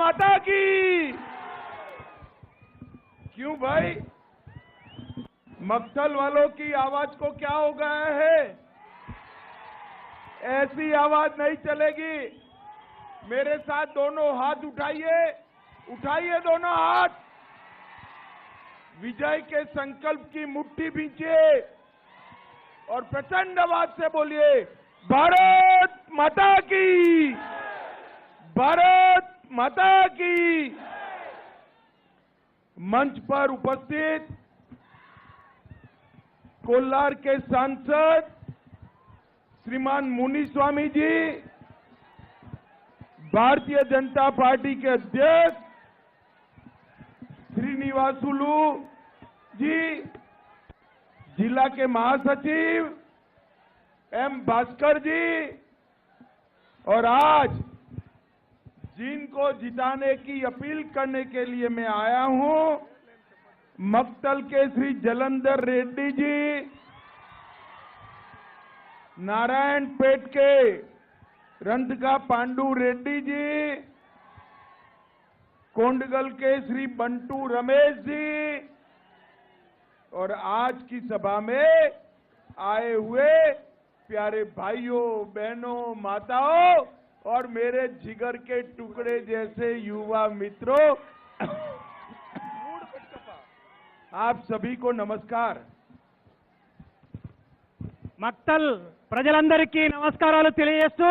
माता की। क्यों भाई, मक्तल वालों की आवाज को क्या हो गया है? ऐसी आवाज नहीं चलेगी। मेरे साथ दोनों हाथ उठाइए, उठाइए दोनों हाथ। विजय के संकल्प की मुट्ठी भींचिए और प्रचंड आवाज से बोलिए, भारत माता की, भारत माता की। मंच पर उपस्थित कोल्हार के सांसद श्रीमान मुनिस्वामी जी, भारतीय जनता पार्टी के अध्यक्ष श्रीनिवासुलु जी, जिला के महासचिव एम भास्कर जी, और आज जिनको जिताने की अपील करने के लिए मैं आया हूं, मक्तल के श्री जलंधर रेड्डी जी, नारायणपेट के रंधका पांडु रेड्डी जी, कोंडगल के श्री बंटू रमेश जी, और आज की सभा में आए हुए प्यारे भाइयों, बहनों, माताओं और मेरे जिगर के टुकड़े जैसे युवा मित्रों, आप सभी को नमस्कार। మక్తల్ ప్రజలందరికీ నమస్కారాలు తెలియజేస్తూ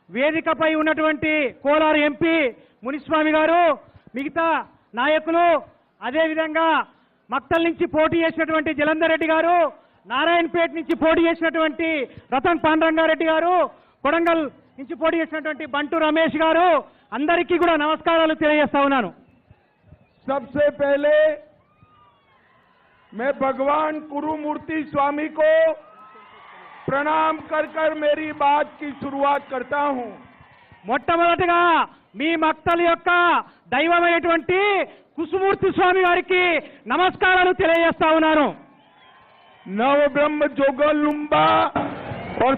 వేదికపై ఉన్నటువంటి కోలార్ ఎంపీ మునిస్వామి గారు, మిగతా నాయకులు, అదేవిధంగా మక్తల్ నుంచి పోటీ చేసినటువంటి జలంధర్ రెడ్డి గారు, నారాయణపేట నుంచి పోటీ చేసినటువంటి రతన్ పాండ్రంగారెడ్డి గారు, కొడంగల్ నుంచి పోటీ చేసినటువంటి బంటు రమేష్ గారు, అందరికీ కూడా నమస్కారాలు తెలియజేస్తా ఉన్నాను। सबसे पहले मैं भगवान गुरुमूर्ति स्वामी को प्रणाम कर कर मेरी बात की शुरुआत करता हूं। మొట్టమొదటిగా మీ మక్తల్ యొక్క దైవమైనటువంటి కుసుమూర్తి స్వామి గారికి నమస్కారాలు తెలియజేస్తా ఉన్నాను। नवब्रह्म जोगलुम्बा और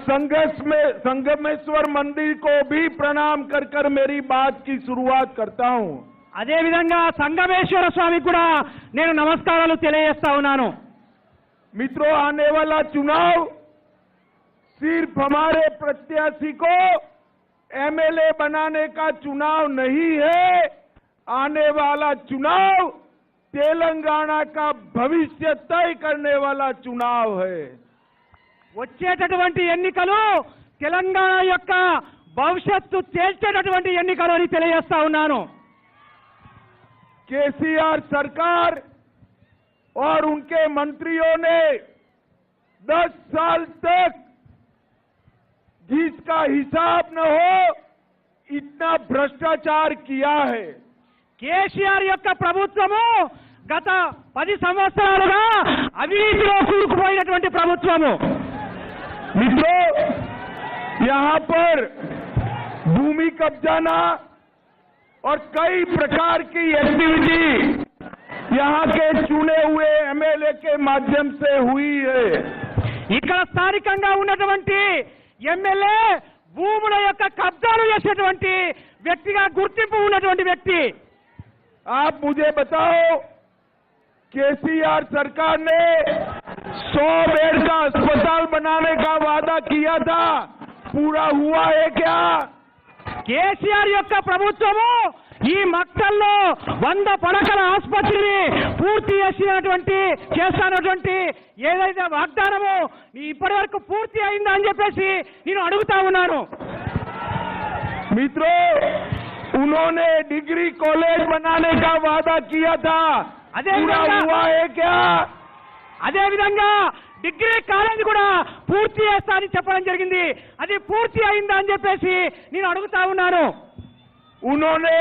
संगमेश्वर मंदिर को भी प्रणाम कर कर मेरी बात की शुरुआत करता हूं। అదేవిధంగా సంగమేశ్వర స్వామికి కూడా నేను నమస్కారాలు తెలియజేస్తా ఉన్నాను। मित्रों, आने वाला चुनाव सिर्फ हमारे प्रत्याशी को एमएलए बनाने का चुनाव नहीं है, आने वाला चुनाव तेलंगाना का भविष्य तय करने वाला चुनाव है। వచ్చేటటువంటి ఎన్నికలు తెలంగాణ యొక్క భవిష్యత్తు తేల్చేటటువంటి ఎన్నికలు అని తెలియజేస్తా ఉన్నాను। केसीआर सरकार और उनके मंत्रियों ने 10 साल तक जिसका हिसाब न हो इतना भ्रष्टाचार किया है। కేసీఆర్ యొక్క ప్రభుత్వము గత 10 సంవత్సరాలుగా అవినీతిలో కూరుకుపోయినటువంటి ప్రభుత్వము। मित्रों, यहाँ पर भूमि कब्जाना और कई प्रकार की एक्टिविटी यहाँ के चुने हुए एमएलए के माध्यम से हुई है। ఇక్కడ స్థానికంగా ఉన్నటువంటి ఎమ్మెల్యే భూముల యొక్క కబ్జాలు చేసేటువంటి వ్యక్తిగా గుర్తింపు ఉన్నటువంటి వ్యక్తి। आप मुझे बताओ, केसीआर सरकार ने 100 बेड का अस्पताल बनाने का वादा किया था, पूरा हुआ है क्या? కేసీఆర్ యొక్క ప్రభుత్వము ఈ మక్తల్లో 100 పడకల ఆసుపత్రిని పూర్తి చేస్తున్నటువంటి ఏదైతే వాగ్దానమో ఇప్పటి వరకు పూర్తి అయిందా అని చెప్పేసి నేను అడుగుతా ఉన్నాను। मित्रों, उन्होंने डिग्री कॉलेज बनाने का वादा किया था, पूरा हुआ है क्या? అదేవిధంగా డిగ్రీ కాలేజ్ కూడా పూర్తి చేస్తానని చెప్పడం జరిగింది, అది పూర్తి అయిందా అని చెప్పేసి నేను అడుగుతా ఉన్నాను। उन्होंने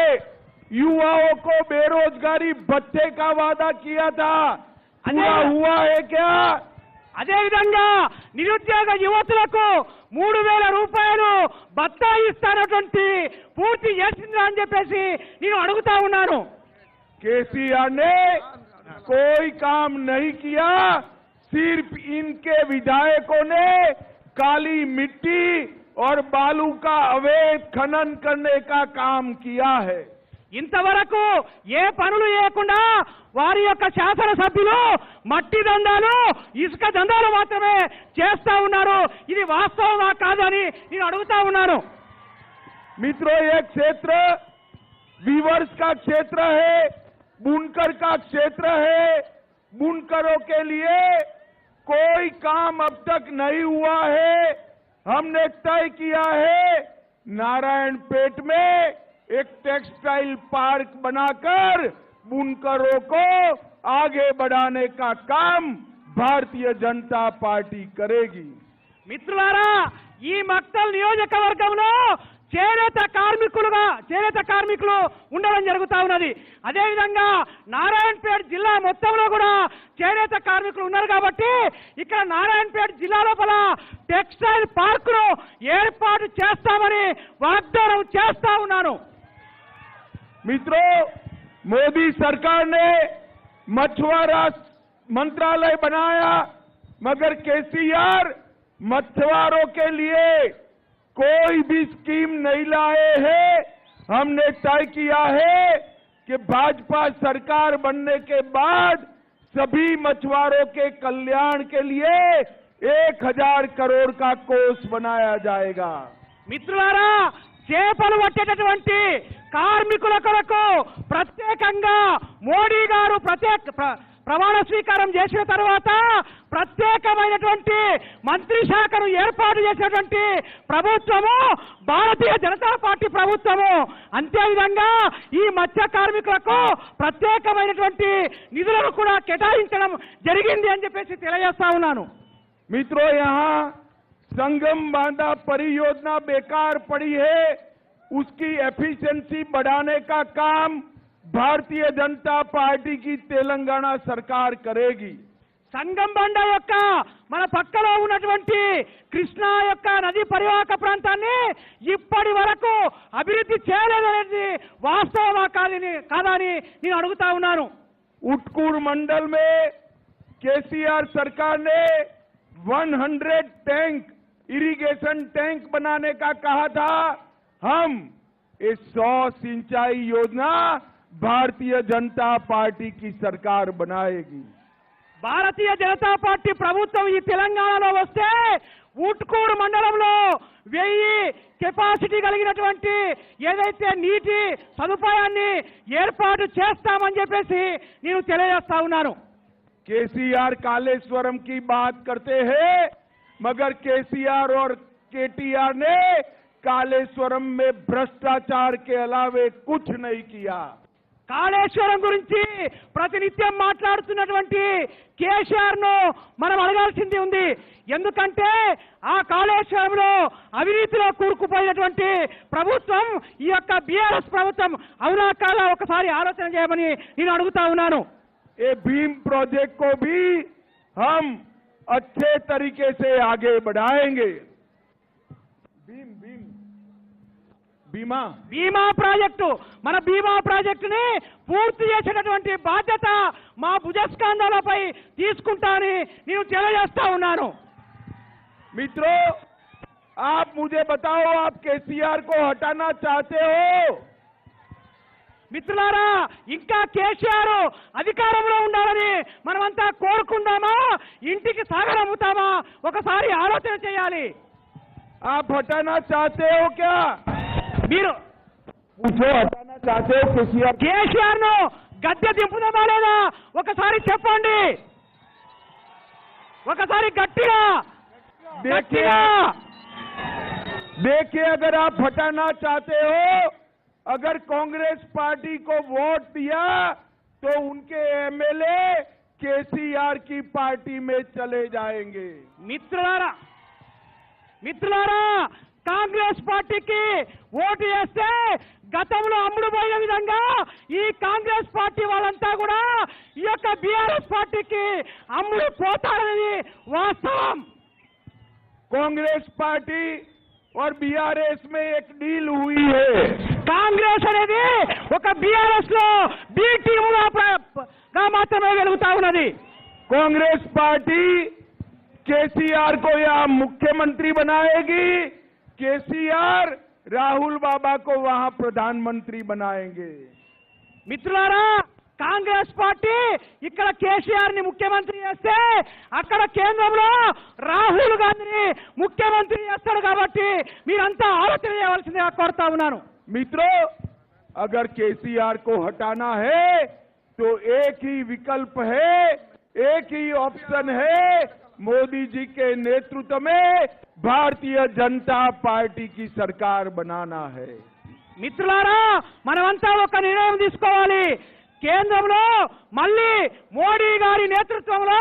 युवाओं को बेरोजगारी भत्ते का वादा किया था, पूरा हुआ है क्या? అదేవిధంగా నిరుద్యోగ యువతులకు 3000 రూపాయలు భత్తా ఇస్తానటువంటి పూర్తి చేసిందా అని చెప్పేసి నేను అడుగుతా ఉన్నాను। केसीआर ने कोई काम नहीं किया, सिर्फ इनके विधायकों ने काली मिट्टी और बालू का अवैध खनन करने का काम किया है। ఇంతవరకు ఏ పనులు చేయకుండా వారి యొక్క శాసనసభ్యులు మట్టి దందాలు ఇసుక దందాలు మాత్రమే చేస్తా ఉన్నారు. ఇది వాస్తవమా కాదని నేను అడుగుతా ఉన్నాను. मित्रों, यह क्षेत्र वीवर्स का क्षेत्र है, बुनकर का क्षेत्र है। बुनकरों के लिए कोई काम अब तक नहीं हुआ है। हमने तय किया है नारायणपेट में एक टेक्सटाइल पार्क बनाकर बुनकरों को आगे बढ़ाने का काम भारतीय जनता पार्टी करेगी। మిత్రులారా, ఈ మక్తల్ నియోజకవర్గంలో చేనేత కార్మికులు ఉండడం జరుగుతా ఉన్నది. అదేవిధంగా నారాయణపేట జిల్లా మొత్తంలో కూడా చేనేత కార్మికులు ఉన్నారు కాబట్టి ఇక్కడ నారాయణపేట జిల్లా లోపల టెక్స్టైల్ పార్కును ఏర్పాటు చేస్తామని వాగ్దానం చేస్తా ఉన్నాను. मित्रों, मोदी सरकार ने मछुआरा मंत्रालय बनाया, मगर केसीआर मछुआरों के लिए कोई भी स्कीम नहीं लाए हैं। हमने तय किया है कि भाजपा सरकार बनने के बाद सभी मछुआरों के कल्याण के लिए 1000 करोड़ का कोष बनाया जाएगा। మిత్రులారా, చేపలు పట్టేటటువంటి కార్మికుల కొరకు ప్రత్యేకంగా మోడీ గారు ప్రమాణ స్వీకారం చేసిన తర్వాత ప్రత్యేకమైనటువంటి మంత్రి శాఖను ఏర్పాటు చేసినటువంటి ప్రభుత్వము భారతీయ జనతా పార్టీ ప్రభుత్వము. అంతేవిధంగా ఈ మత్స్య కార్మికులకు ప్రత్యేకమైనటువంటి నిధులను కూడా కేటాయించడం జరిగింది అని చెప్పేసి తెలియజేస్తా ఉన్నాను. मित्रों, यहाँ संगम बांधा परियोजना बेकार पड़ी है, उसकी एफिशिएंसी बढ़ाने का काम भारतीय जनता पार्टी की तेलंगाना सरकार करेगी। సంగం బండ యొక్క మన పక్కలో ఉన్నటువంటి కృష్ణా యొక్క నది పరివాహక ప్రాంతాన్ని ఇప్పటి వరకు అభివృద్ధి చేయలేదనేది వాస్తవమా కాదని నేను అడుగుతా ఉన్నాను. उटकूर मंडल में केसीआर सरकार ने 100 टैंक इरिगेशन टैंक बनाने का कहा था। हम इस 100 सिंचाई योजना भारतीय जनता पार्टी की सरकार बनाएगी। భారతీయ జనతా పార్టీ ప్రభుత్వం ఈ తెలంగాణలో వస్తే ఊట్కూరు మండలంలో 1000 కెపాసిటీ కలిగినటువంటి ఏదైతే నీటి సదుపాయాన్ని ఏర్పాటు చేస్తామని చెప్పేసి నేను తెలియజేస్తా ఉన్నాను. केसीआर कालेश्वरम की बात करते हैं, मगर केसीआर और केटीआर ने कालेश्वरम में भ्रष्टाचार के अलावे कुछ नहीं किया। కాళేశ్వరం గురించి ప్రతినిత్యం మాట్లాడుతున్నటువంటి కేసీఆర్ ను మనం అడగాల్సింది ఉంది. ఎందుకంటే ఆ కాళేశ్వరంలో అవినీతిలో కూరుకుపోయినటువంటి ప్రభుత్వం ఈ యొక్క బీఆర్ఎస్ ప్రభుత్వం. అవునా కాదా ఒకసారి ఆలోచన చేయమని నేను అడుగుతా ఉన్నాను. ये भीम प्रोजेक्ट को भी हम अच्छे तरीके से आगे बढ़ाएंगे। భీమా ప్రాజెక్టు, మన భీమా ప్రాజెక్టుని పూర్తి చేసేటటువంటి బాధ్యత మా భుజస్కంధాలపై తీసుకుంటానని నేను తెలియజేస్తా ఉన్నాను. मित्रों, आप मुझे बताओ, आप केसीआर को हटाना चाहते हो? మిత్రులారా, ఇంకా కేసీఆర్ అధికారంలో ఉండాలని మనమంతా కోరుకుందామా, ఇంటికి సాగరమ్ముతామా? ఒకసారి ఆలోచన చేయాలి. आप हटाना चाहते हो क्या? మీరు पूछो, हटाना चाहते हो కేసీఆర్ ను గద్దె దింపుదామా లేదా ఒకసారి చెప్పండి. ఒకసారి గట్టిగా देखिए, अगर आप हटाना चाहते हो, अगर कांग्रेस पार्टी को वोट दिया तो उनके एमएलए केसीआर की पार्टी में चले जाएंगे। మిత్రులారా, కాంగ్రెస్ పార్టీకి ఓటు వేస్తే గతంలో అమ్ముడుపోయిన విధంగా ఈ కాంగ్రెస్ పార్టీ వాళ్ళంతా కూడా ఈ యొక్క బీఆర్ఎస్ పార్టీకి అమ్ముడు పోతారనేది వాస్తవం. कांग्रेस पार्टी और बीआरएस में एक डील हुई है। కాంగ్రెస్ అనేది ఒక బీఆర్ఎస్ లో బి టీముగా మాత్రమే వెలుగుతా ఉన్నది. कांग्रेस पार्टी केसीआर को यहाँ मुख्यमंत्री बनाएगी, केसीआर राहुल बाबा को वहां प्रधानमंत्री बनाएंगे। మిత్రులారా, కాంగ్రెస్ పార్టీ ఇక్కడ కేసీఆర్ ని ముఖ్యమంత్రి చేస్తే అక్కడ కేంద్రంలో రాహుల్ గాంధీని ముఖ్యమంత్రి చేస్తాడు కాబట్టి మీరంతా ఆలోచన చేయవలసిందిగా కోరుతా ఉన్నాను. मित्रों, अगर केसीआर को हटाना है तो एक ही विकल्प है, एक ही ऑप्शन है, मोदी जी के नेतृत्व में भारतीय जनता पार्टी की सरकार बनाना है. మిత్రులారా, మనమంతా ఒక నిర్ణయం తీసుకోవాలి. కేంద్రంలో మళ్ళీ మోడీ గారి నేతృత్వంలో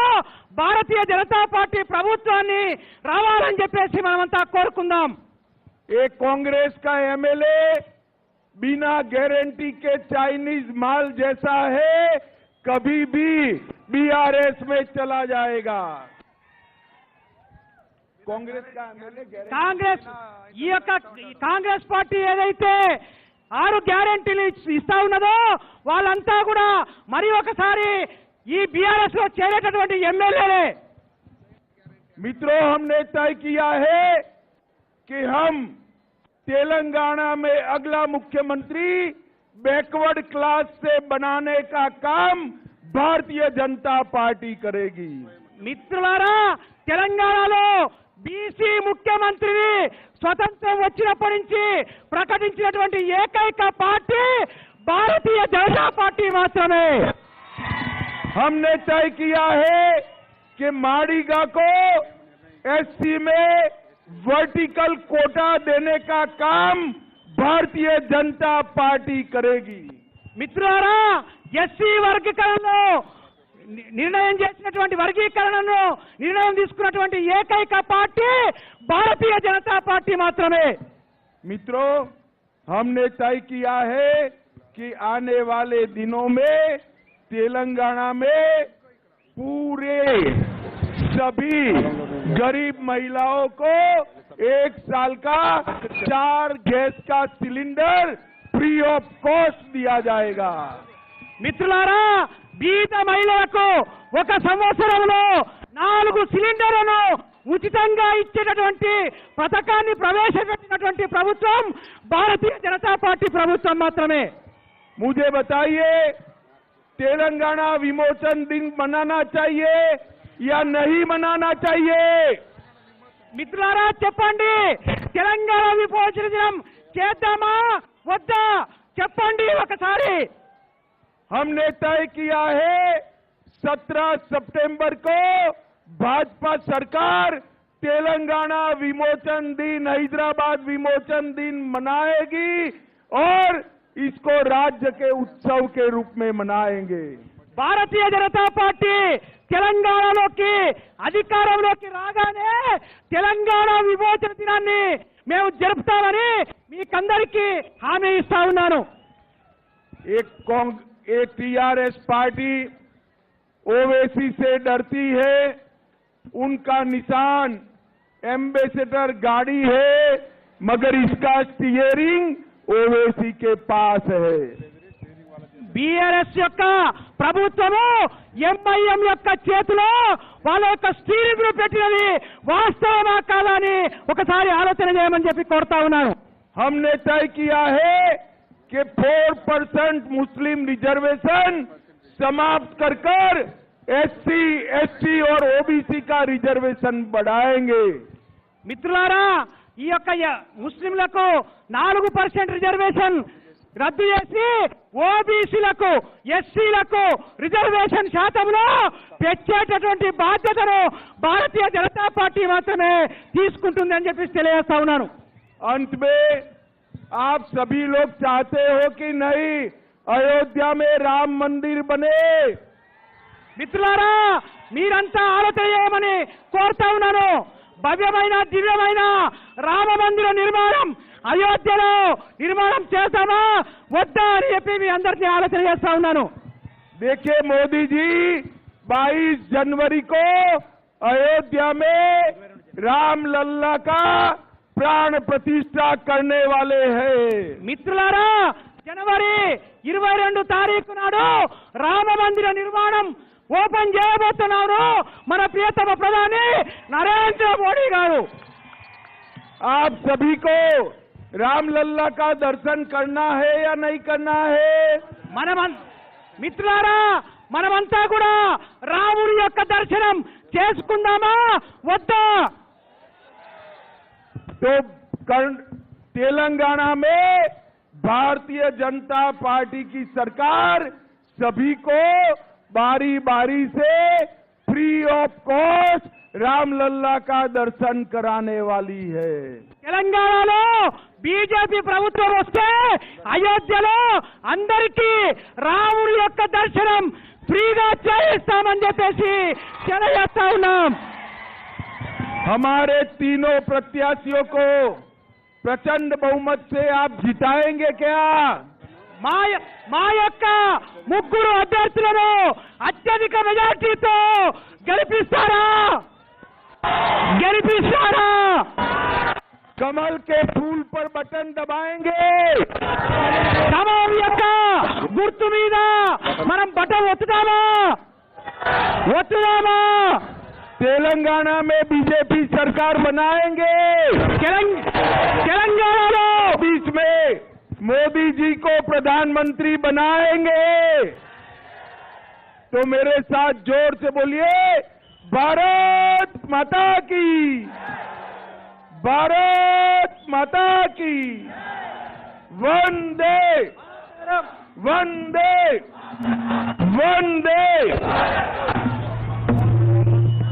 భారతీయ జనతా పార్టీ ప్రభుత్వాన్ని రావాలని చెప్పేసి మనమంతా కోరుకుందాం. एक कांग्रेस का एमएलए बिना गारंटी के चाइनीज माल जैसा है, कभी भी बीआरएस में चला जाएगा. कांग्रेस का एमएलए ఈ యొక్క కాంగ్రెస్ పార్టీ ఏదైతే 6 గ్యారెంటీలు ఇస్తా ఉన్నదో వాళ్ళంతా కూడా మరి ఒకసారి ఈ బీఆర్ఎస్ లో చేరేటటువంటి ఎమ్మెల్యేలే. मित्रों, हमने तय किया है कि हम तेलंगाना में अगला मुख्यमंत्री बैकवर्ड क्लास से बनाने का काम भारतीय जनता पार्टी करेगी. మిత్రులారా, తెలంగాణలో బీసీ ముఖ్యమంత్రిని స్వతంత్రం వచ్చినప్పటి నుంచి ప్రకటించినటువంటి ఏకైక పార్టీ భారతీయ జనతా పార్టీ మాత్రమే. हमने तय किया है कि माड़ीगा को एससी में वर्टिकल कोटा देने का काम भारतीय जनता पार्टी करेगी. మిత్రులారా, ఎస్సీ వర్గీకరణలో నిర్ణయం చేసినటువంటి వర్గీకరణను నిర్ణయం తీసుకున్నటువంటి ఏకైక పార్టీ భారతీయ జనతా పార్టీ మాత్రమే. मित्रों, हमने तय किया है कि आने वाले दिनों में तेलंगाना में पूरे सभी गरीब महिलाओं को 1 साल का 4 गैस का सिलेंडर फ्री ऑफ कॉस्ट दिया जाएगा. మిత్రులారా, బీద మహిళలకు 1 సంవత్సరంలో 4 సిలిండర్లను ఉచితంగా ఇచ్చేటటువంటి పథకాన్ని ప్రవేశపెట్టినటువంటి ప్రభుత్వం భారతీయ జనతా పార్టీ ప్రభుత్వం మాత్రమే. मुझे बताइए, तेलंगाना विमोचन दिन मनाना चाहिए या नहीं मनाना चाहिए? మిత్రులారా, చెప్పండి, తెలంగాణ విమోచన దినం చేద్దామా వద్దా చెప్పండి ఒకసారి. हमने तय किया है 17 सितंबर को भाजपा सरकार तेलंगाना विमोचन दिन, हैदराबाद विमोचन दिन मनाएगी और इसको राज्य के उत्सव के रूप में मनाएंगे. భారతీయ జనతా పార్టీ తెలంగాణలోకి అధికారంలోకి రాగానే తెలంగాణ విమోచన దినాన్ని మేము జరుపుతామని మీకందరికీ హామీ ఇస్తా ఉన్నాను. एक टीआरएस पार्टी ओवैसी से डरती है, उनका निशान एम्बेसडर गाड़ी है, मगर इसका स्टीयरिंग ओवैसी के पास है. బీఆర్ఎస్ యొక్క ప్రభుత్వము ఎంఐఎం యొక్క చేతిలో వాళ్ళ యొక్క స్టీరింగ్ పెట్టినది వాస్తవమా కాదా అని ఒకసారి ఆలోచన చేయమని చెప్పి కోరుతా ఉన్నాను. हमने तय किया है कि 4% मुस्लिम रिजर्वेशन समाप्त कर एससी, एसटी और ओबीसी का रिजर्वेशन बढ़ाएंगे. మిత్రులారా, ఈ యొక్క ముస్లింలకు 4% రిజర్వేషన్ రద్దు చేసి ఓబీసీలకు, ఎస్సీలకు రిజర్వేషన్ శాతంలో పెంచేటటువంటి బాధ్యతను భారతీయ జనతా పార్టీ మాత్రమే తీసుకుంటుందని చెప్పి తెలియజేస్తా ఉన్నాను. अंत में आप सभी लोग चाहते हो कि नहीं अयोध्या में राम मंदिर बने? మిత్రులారా, మీరంతా ఆలోచన చేయమని కోరుతా ఉన్నాను. భవ్యమైన దివ్యమైన రామ మందిర నిర్మాణం అయోధ్యలో నిర్మాణం చేస్తామా వద్దా అని చెప్పి మీ అందరినీ ఆలోచన చేస్తా ఉన్నాను. देखिए मोदी जी 22 जनवरी को अयोध्या में राम लल्ला का प्राण प्रतिष्ठा करने वाले हैं. మిత్రులారా, జనవరి 22 తారీఖు నాడు రామ మందిర నిర్మాణం ఓపెన్ చేయబోతున్నారు మన ప్రియతమ ప్రధాని నరేంద్ర మోడీ గారు. आप सभी को राम लल्ला का दर्शन करना है या नहीं करना है? మిత్రులారా, మనమంతా కూడా రాముడి యొక్క దర్శనం చేసుకుందామా వద్దా? तो तेलंगाना में भारतीय जनता पार्टी की सरकार सभी को बारी बारी से फ्री ऑफ कॉस्ट रामलल्ला का दर्शन कराने वाली है। తెలంగాణలో బీజేపీ ప్రభుత్వం వస్తే అయోధ్యలో అందరికీ రాముడి యొక్క దర్శనం ఫ్రీగా చేయిస్తామని చెప్పేసి తెలియజేస్తా ఉన్నాం। हमारे तीनों प्रत्याशियों को प्रचंड बहुमत से आप जिताएंगे क्या? మా యొక్క ముగ్గురు అభ్యర్థులను అత్యధిక మెజార్టీతో గెలిపిస్తారా? कमल के फूल पर बटन दबाएंगे। కమలం యొక్క గుర్తు మీద మనం బటన్ ఒత్తుదామా? तेलंगाना में बीजेपी सरकार बनाएंगे। తెలంగాణలో बीच में मोदी जी को प्रधानमंत्री बनाएंगे। तो मेरे साथ जोर से बोलिए, भारत माता की, भारत माता की, वंदे वंदे वंदे।